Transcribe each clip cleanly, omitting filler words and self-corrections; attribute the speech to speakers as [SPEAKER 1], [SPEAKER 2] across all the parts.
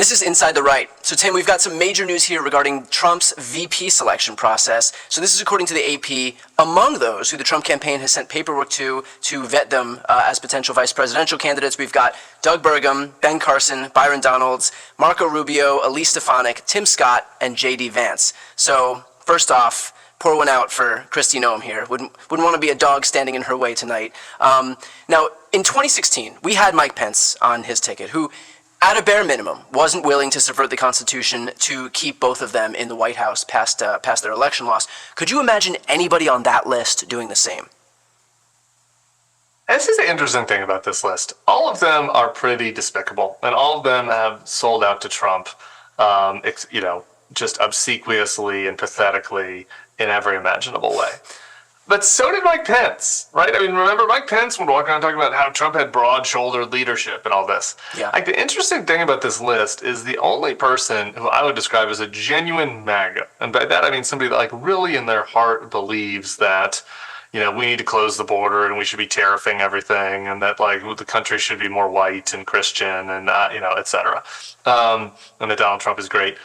[SPEAKER 1] This is Inside the Right. So, Tim, we've got some major news here regarding Trump's VP selection process. So this is according to the AP. Among those who the Trump campaign has sent paperwork to vet them as potential vice presidential candidates, we've got Doug Burgum, Ben Carson, Byron Donalds, Marco Rubio, Elise Stefanik, Tim Scott, and J.D. Vance. So, first off, pour one out for Kristi Noem here. Wouldn't want to be a dog standing in her way tonight. Now, in 2016, we had Mike Pence on his ticket, who, at a bare minimum, wasn't willing to subvert the Constitution to keep both of them in the White House past their election loss. Could you imagine anybody on that list doing the same?
[SPEAKER 2] This is the interesting thing about this list. All of them are pretty despicable, and all of them have sold out to Trump, just obsequiously and pathetically in every imaginable way. But so did Mike Pence, right? I mean, remember Mike Pence would walk around talking about how Trump had broad-shouldered leadership and all this.
[SPEAKER 1] Yeah.
[SPEAKER 2] Like, the interesting thing about this list is the only person who I would describe as a genuine MAGA, and by that I mean somebody that, like, really in their heart believes that, we need to close the border and we should be tariffing everything, and that, like, the country should be more white and Christian and, et cetera. And that Donald Trump is great.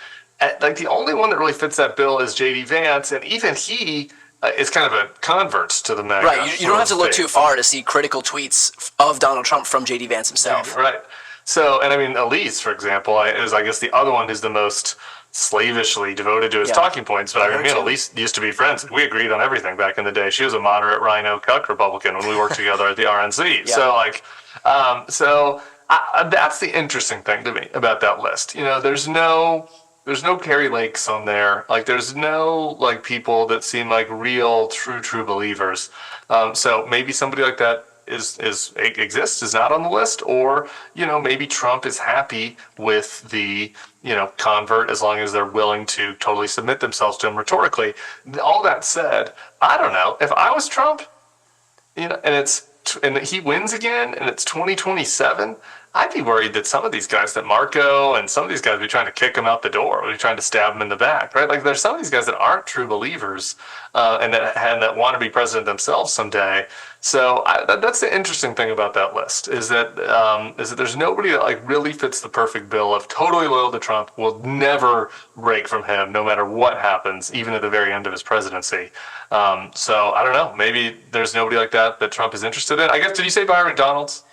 [SPEAKER 2] Like, the only one that really fits that bill is J.D. Vance, and even he is kind of a convert to the MAGA.
[SPEAKER 1] Right, you don't have to look too far to see critical tweets of Donald Trump from J.D. Vance himself.
[SPEAKER 2] Right. So, and I mean, Elise, for example, is, I guess, the other one who's the most slavishly devoted to his talking points. But I mean, me and Elise used to be friends. We agreed on everything back in the day. She was a moderate rhino cuck Republican when we worked together at the RNC. Yeah. So, that's the interesting thing to me about that list. There's no Carrie Lakes on there. Like, there's no, like, people that seem like real, true believers. So maybe somebody like that exists, is not on the list, or, maybe Trump is happy with the, convert as long as they're willing to totally submit themselves to him rhetorically. All that said, I don't know. If I was Trump, and he wins again, and it's 2027, I'd be worried that some of these guys, that Marco and some of these guys, would be trying to kick him out the door, would be trying to stab him in the back, right? Like, there's some of these guys that aren't true believers, and that want to be president themselves someday. So that's the interesting thing about that list, is that there's nobody that, like, really fits the perfect bill of totally loyal to Trump, will never break from him no matter what happens, even at the very end of his presidency. So I don't know. Maybe there's nobody like that Trump is interested in. I guess, did you say Byron Donalds?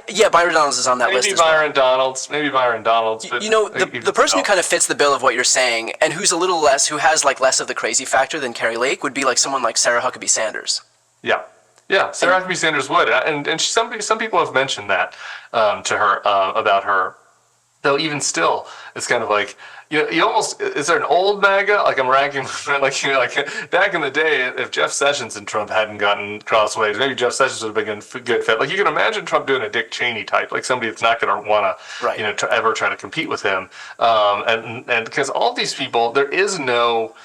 [SPEAKER 1] Yeah, Byron Donalds is on that list as well.
[SPEAKER 2] Maybe Byron Donalds. But
[SPEAKER 1] the person who kind of fits the bill of what you're saying, and who's a little less, who has, like, less of the crazy factor than Carrie Lake, would be like someone like Sarah Huckabee Sanders.
[SPEAKER 2] Yeah, Sarah Huckabee Sanders would, and some people have mentioned that to her about her. Though even still, it's kind of like, you almost, is there an old MAGA? Like, I'm ranking, like back in the day, if Jeff Sessions and Trump hadn't gotten crossways, maybe Jeff Sessions would have been a good fit. Like, you can imagine Trump doing a Dick Cheney type, like somebody that's not going to want to, to ever try to compete with him. And because all these people, there is no,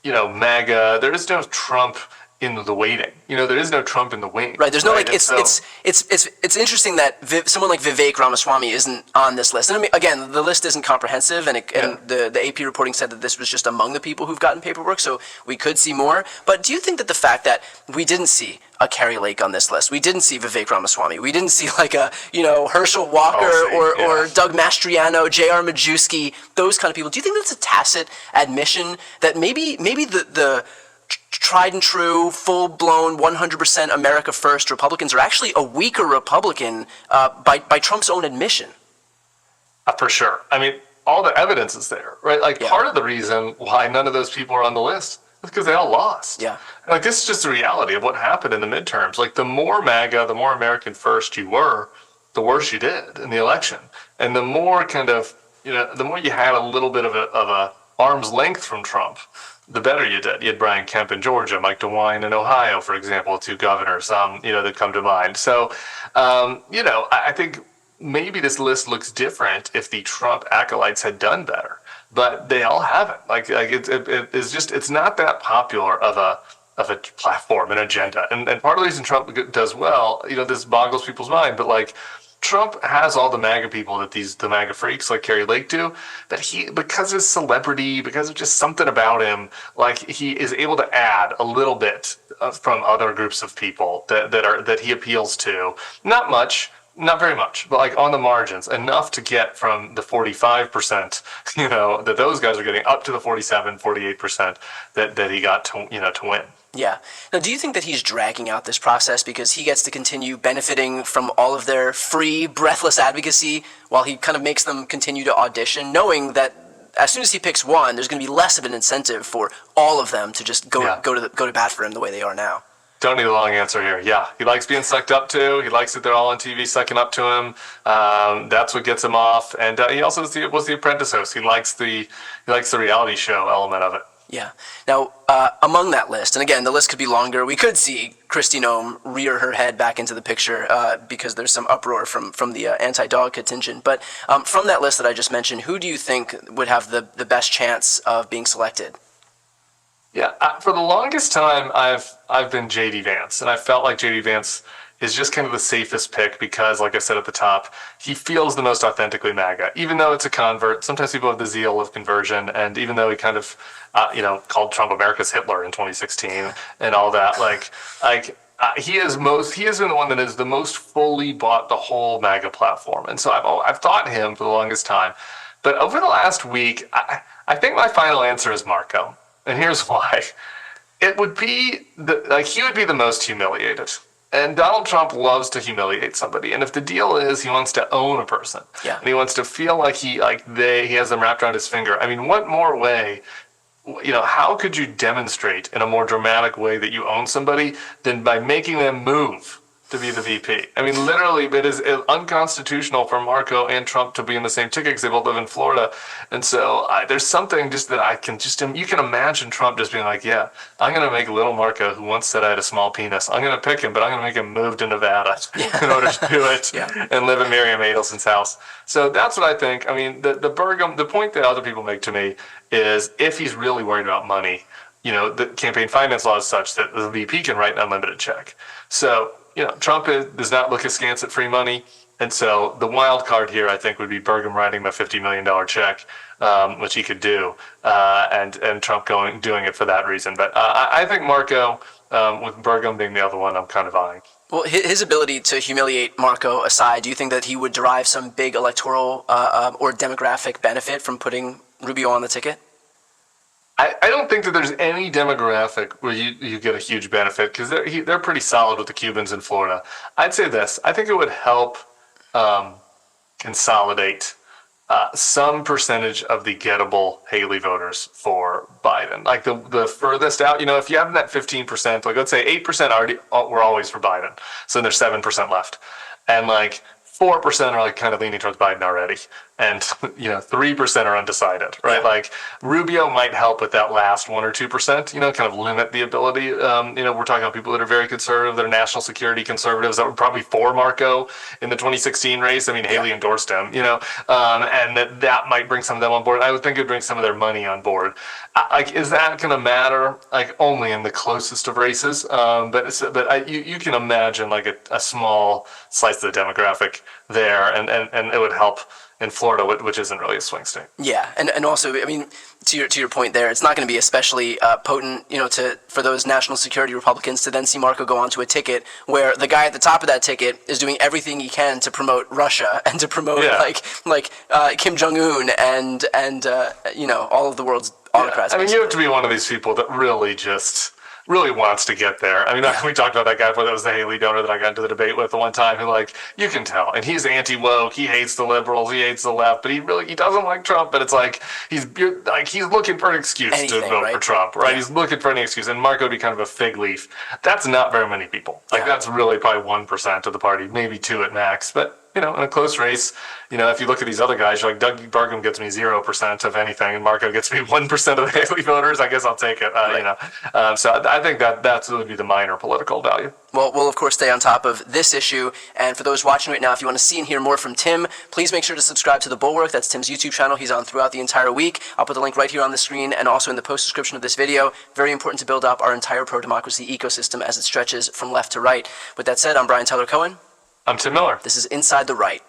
[SPEAKER 2] MAGA, there is no Trump in the waiting. There is no Trump in the wing.
[SPEAKER 1] Right. There's no, like, it's interesting that someone like Vivek Ramaswamy isn't on this list. And I mean, again, the list isn't comprehensive, and the AP reporting said that this was just among the people who've gotten paperwork, so we could see more. But do you think that the fact that we didn't see a Carrie Lake on this list, we didn't see Vivek Ramaswamy, we didn't see, like, a, Herschel Walker or Doug Mastriano, J.R. Majewski, those kind of people, do you think that's a tacit admission that maybe the tried and true, full-blown, 100% America First Republicans are actually a weaker Republican by Trump's own admission?
[SPEAKER 2] For sure. I mean, all the evidence is there, right? Like, part of the reason why none of those people are on the list is because they all lost.
[SPEAKER 1] Yeah.
[SPEAKER 2] Like, this is just the reality of what happened in the midterms. Like, the more MAGA, the more American First you were, the worse you did in the election. And the more kind of, the more you had a little bit of a arm's length from Trump, the better you did. You had Brian Kemp in Georgia, Mike DeWine in Ohio, for example, two governors, that come to mind. So, I think maybe this list looks different if the Trump acolytes had done better, but they all haven't. It's not that popular of a platform, an agenda. And part of the reason Trump does well, this boggles people's mind, but, like, Trump has all the MAGA people that the MAGA freaks like Carrie Lake do, that because of his celebrity, because of just something about him, like, he is able to add a little bit from other groups of people that he appeals to. Not much, Not very much, but like on the margins, enough to get from the 45%, that those guys are getting up to the 47, 48% that he got to win.
[SPEAKER 1] Yeah. Now, do you think that he's dragging out this process because he gets to continue benefiting from all of their free, breathless advocacy while he kind of makes them continue to audition, knowing that as soon as he picks one, there's going to be less of an incentive for all of them to just go to bat for him the way they are now?
[SPEAKER 2] Don't need a long answer here. Yeah, he likes being sucked up to. He likes that they're all on TV sucking up to him. That's what gets him off. And he also was the Apprentice host. He likes the reality show element of it.
[SPEAKER 1] Yeah. Now, among that list, and again, the list could be longer. We could see Kristi Noem rear her head back into the picture because there's some uproar from the anti-dog contingent. But from that list that I just mentioned, who do you think would have the best chance of being selected?
[SPEAKER 2] Yeah, for the longest time, I've been J.D. Vance, and I felt like J.D. Vance is just kind of the safest pick because, like I said at the top, he feels the most authentically MAGA. Even though it's a convert, sometimes people have the zeal of conversion, and even though he kind of, called Trump America's Hitler in 2016 and all that, he has been the one that has the most fully bought the whole MAGA platform, and so I've thought him for the longest time. But over the last week, I think my final answer is Marco. And here's why. It would be he would be the most humiliated. And Donald Trump loves to humiliate somebody. And if the deal is he wants to own a person, and he wants to feel like he has them wrapped around his finger. I mean, what more way, how could you demonstrate in a more dramatic way that you own somebody than by making them move to be the VP? I mean, literally, it is unconstitutional for Marco and Trump to be in the same ticket because they both live in Florida. And so there's something just that you can imagine Trump just being like, yeah, I'm going to make little Marco, who once said I had a small penis, I'm going to pick him, but I'm going to make him move to Nevada in order to do it and live in Miriam Adelson's house. So that's what I think. I mean, the point that other people make to me is if he's really worried about money, the campaign finance law is such that the VP can write an unlimited check. So, Trump does not look askance at free money. And so the wild card here, I think, would be Burgum writing him a $50 million check, which he could do, and Trump doing it for that reason. But I think Marco, with Burgum being the other one, I'm kind of eyeing.
[SPEAKER 1] Well, his ability to humiliate Marco aside, do you think that he would derive some big electoral or demographic benefit from putting Rubio on the ticket?
[SPEAKER 2] I don't think that there's any demographic where you get a huge benefit because they're pretty solid with the Cubans in Florida. I'd say this. I think it would help consolidate some percentage of the gettable Haley voters for Biden. Like the furthest out, if you have that 15%, like let's say 8% were always for Biden. So then there's 7% left. And 4% are kind of leaning towards Biden already. And, 3% are undecided, right?
[SPEAKER 1] Yeah.
[SPEAKER 2] Like Rubio might help with that last 1 or 2%, kind of limit the ability. We're talking about people that are very conservative, that are national security conservatives that were probably for Marco in the 2016 race. I mean, Haley endorsed him, and that might bring some of them on board. I would think it would bring some of their money on board. Is that going to matter? Only in the closest of races. But you can imagine a small slice of the demographic there, and it would help in Florida, which isn't really a swing state.
[SPEAKER 1] Yeah, and also, I mean, to your point there, it's not going to be especially potent, for those national security Republicans to then see Marco go onto a ticket where the guy at the top of that ticket is doing everything he can to promote Russia and to promote Kim Jong-un and all of the world's autocrats.
[SPEAKER 2] I mean, you have to be one of these people that really wants to get there. I mean, we talked about that guy before, that was the Haley donor that I got into the debate with the one time, who you can tell, and he's anti-woke, he hates the liberals, he hates the left, but he doesn't like Trump, but it's he's looking for an excuse to vote for Trump, right? Yeah. He's looking for any excuse, and Marco would be kind of a fig leaf. That's not very many people. That's really probably 1% of the party, maybe 2 at max, but in a close race, if you look at these other guys, you're like, Doug Burgum gets me 0% of anything, and Marco gets me 1% of the Haley voters. I guess I'll take it, So I think that's would be the minor political value.
[SPEAKER 1] Well, we'll of course stay on top of this issue, and for those watching right now, if you want to see and hear more from Tim, please make sure to subscribe to The Bulwark. That's Tim's YouTube channel. He's on throughout the entire week. I'll put the link right here on the screen and also in the post description of this video. Very important to build up our entire pro-democracy ecosystem as it stretches from left to right. With that said, I'm Brian Tyler Cohen.
[SPEAKER 2] I'm Tim Miller.
[SPEAKER 1] This is Inside the Right.